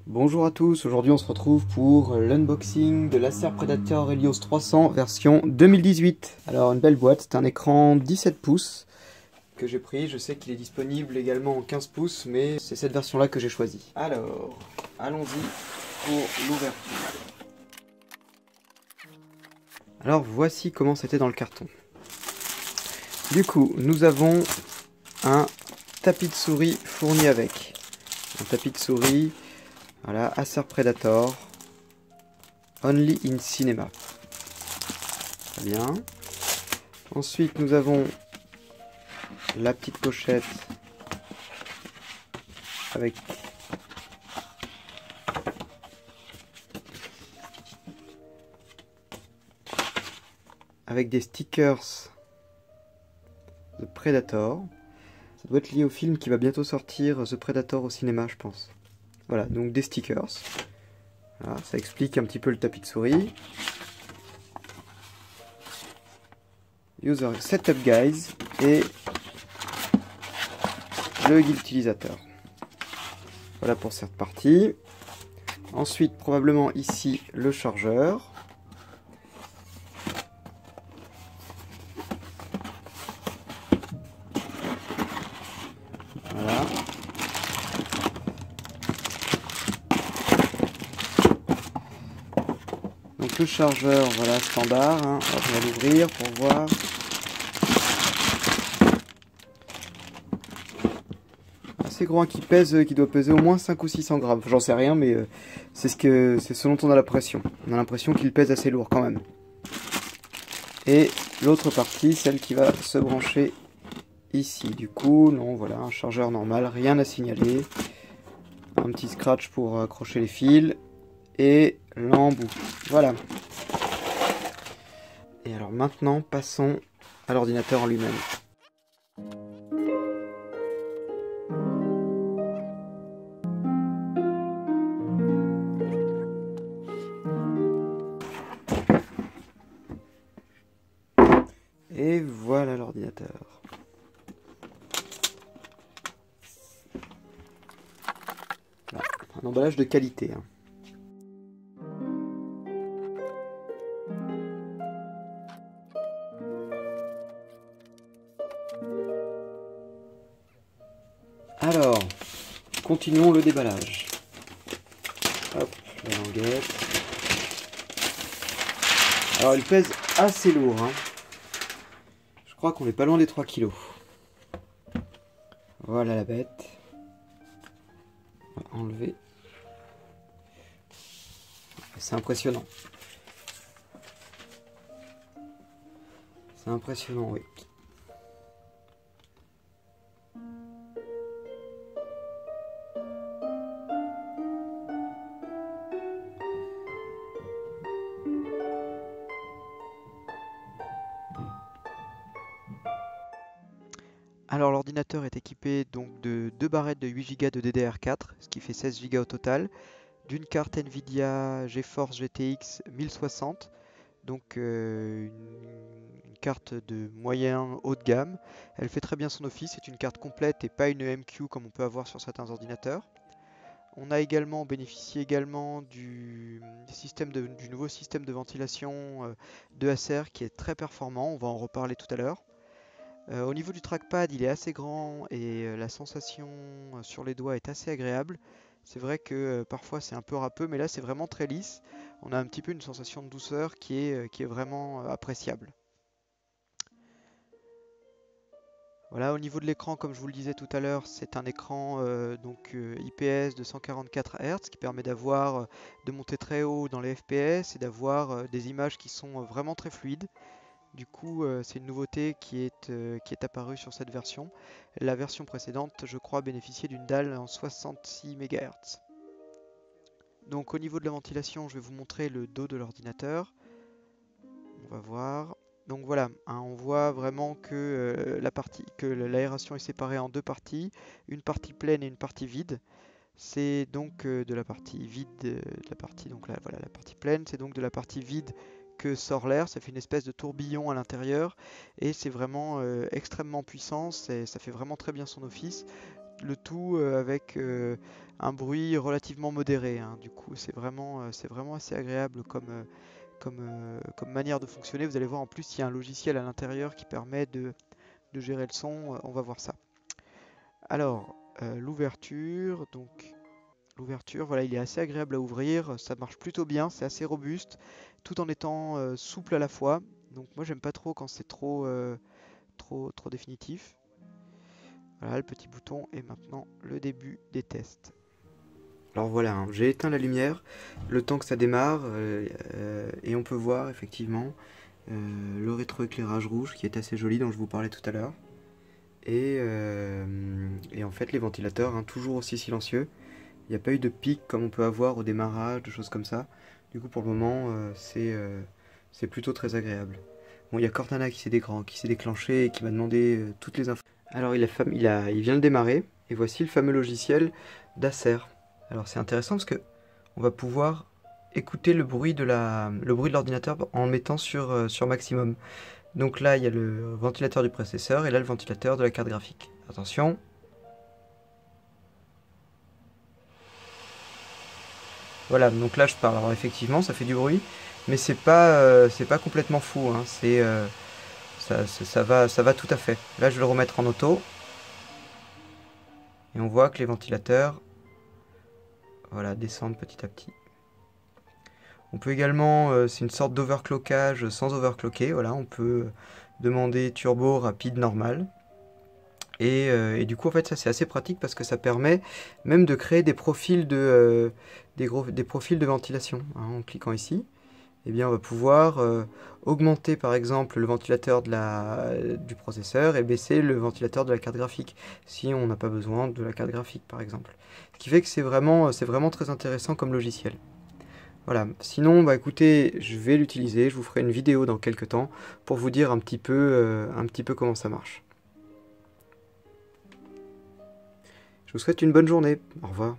Bonjour à tous, aujourd'hui on se retrouve pour l'unboxing de l'Acer Predator Helios 300 version 2018. Alors une belle boîte, c'est un écran 17 pouces que j'ai pris, je sais qu'il est disponible également en 15 pouces, mais c'est cette version là que j'ai choisi. Alors, allons-y pour l'ouverture. Alors voici comment c'était dans le carton. Du coup, nous avons un tapis de souris fourni avec. Un tapis de souris, voilà, Acer Predator, Only in Cinema. Très bien. Ensuite, nous avons la petite pochette avec des stickers The Predator. Ça doit être lié au film qui va bientôt sortir, The Predator au cinéma, je pense. Voilà, donc des stickers. Voilà, ça explique un petit peu le tapis de souris. User Setup Guys et le guide utilisateur. Voilà pour cette partie. Ensuite, probablement ici, le chargeur. Voilà. Donc le chargeur, voilà, standard. Hein. Alors, on va l'ouvrir pour voir. Assez gros, qui pèse, qui doit peser au moins 5 ou 600 grammes. J'en sais rien, mais c'est ce dont on a l'impression. On a l'impression qu'il pèse assez lourd quand même. Et l'autre partie, celle qui va se brancher ici. Du coup, non, voilà, un chargeur normal, rien à signaler. Un petit scratch pour accrocher les fils. Et l'embout. Voilà. Et alors maintenant, passons à l'ordinateur en lui-même. Et voilà l'ordinateur. Voilà, un emballage de qualité. Hein. Alors, continuons le déballage. Hop, la languette. Alors, il pèse assez lourd. Hein. Je crois qu'on n'est pas loin des 3 kg. Voilà la bête. On va enlever. C'est impressionnant. C'est impressionnant, oui. Alors l'ordinateur est équipé donc de 2 barrettes de 8 Go de DDR4, ce qui fait 16 Go au total, d'une carte Nvidia GeForce GTX 1060, donc une carte de moyen haut de gamme. Elle fait très bien son office, c'est une carte complète et pas une MQ comme on peut avoir sur certains ordinateurs. On a également bénéficié également du nouveau système de ventilation de Acer qui est très performant, on va en reparler tout à l'heure. Au niveau du trackpad, il est assez grand et la sensation sur les doigts est assez agréable. C'est vrai que parfois c'est un peu râpeux, mais là c'est vraiment très lisse. On a un petit peu une sensation de douceur qui est vraiment appréciable. Voilà, au niveau de l'écran, comme je vous le disais tout à l'heure, c'est un écran IPS de 144 Hz qui permet de monter très haut dans les FPS et d'avoir des images qui sont vraiment très fluides. Du coup, c'est une nouveauté qui est apparue sur cette version. La version précédente, je crois, bénéficiait d'une dalle en 66 MHz. Donc au niveau de la ventilation, je vais vous montrer le dos de l'ordinateur. On va voir. Donc voilà, hein, on voit vraiment que l'aération est séparée en deux parties, une partie pleine et une partie vide. C'est donc de la partie vide, donc là, voilà, la partie pleine, c'est donc de la partie vide que sort l'air, ça fait une espèce de tourbillon à l'intérieur et c'est vraiment extrêmement puissant, ça fait vraiment très bien son office. le tout avec un bruit relativement modéré, hein. Du coup, c'est vraiment assez agréable comme manière de fonctionner. Vous allez voir en plus, il y a un logiciel à l'intérieur qui permet de gérer le son. On va voir ça. Alors, l'ouverture, donc l'ouverture, voilà, il est assez agréable à ouvrir, ça marche plutôt bien, c'est assez robuste, tout en étant souple à la fois. Donc moi j'aime pas trop quand c'est trop définitif. Voilà le petit bouton et maintenant le début des tests. Alors voilà, hein, j'ai éteint la lumière, le temps que ça démarre, et on peut voir effectivement le rétroéclairage rouge qui est assez joli dont je vous parlais tout à l'heure. Et en fait les ventilateurs, hein, toujours aussi silencieux. Il n'y a pas eu de pic comme on peut avoir au démarrage, de choses comme ça. Du coup, pour le moment, c'est plutôt très agréable. Bon, il y a Cortana qui s'est déclenché et qui m'a demandé toutes les infos. Alors, il vient de démarrer, et voici le fameux logiciel d'Acer. Alors, c'est intéressant parce que on va pouvoir écouter le bruit de l'ordinateur en le mettant sur maximum. Donc là, il y a le ventilateur du processeur et là, le ventilateur de la carte graphique. Attention. Voilà, donc là je parle. Alors effectivement, ça fait du bruit, mais c'est pas complètement fou, hein. Ça va tout à fait. Là, je vais le remettre en auto et on voit que les ventilateurs, voilà, descendent petit à petit. On peut également, c'est une sorte d'overclockage sans overclocker. Voilà, on peut demander turbo, rapide, normal. Et du coup, en fait, ça c'est assez pratique parce que ça permet même de créer des profils des profils de ventilation, hein, en cliquant ici. Eh bien, on va pouvoir augmenter par exemple le ventilateur du processeur et baisser le ventilateur de la carte graphique si on n'a pas besoin de la carte graphique par exemple. Ce qui fait que c'est vraiment très intéressant comme logiciel. Voilà, sinon bah écoutez, je vais l'utiliser, je vous ferai une vidéo dans quelques temps pour vous dire un petit peu comment ça marche. Je vous souhaite une bonne journée, au revoir.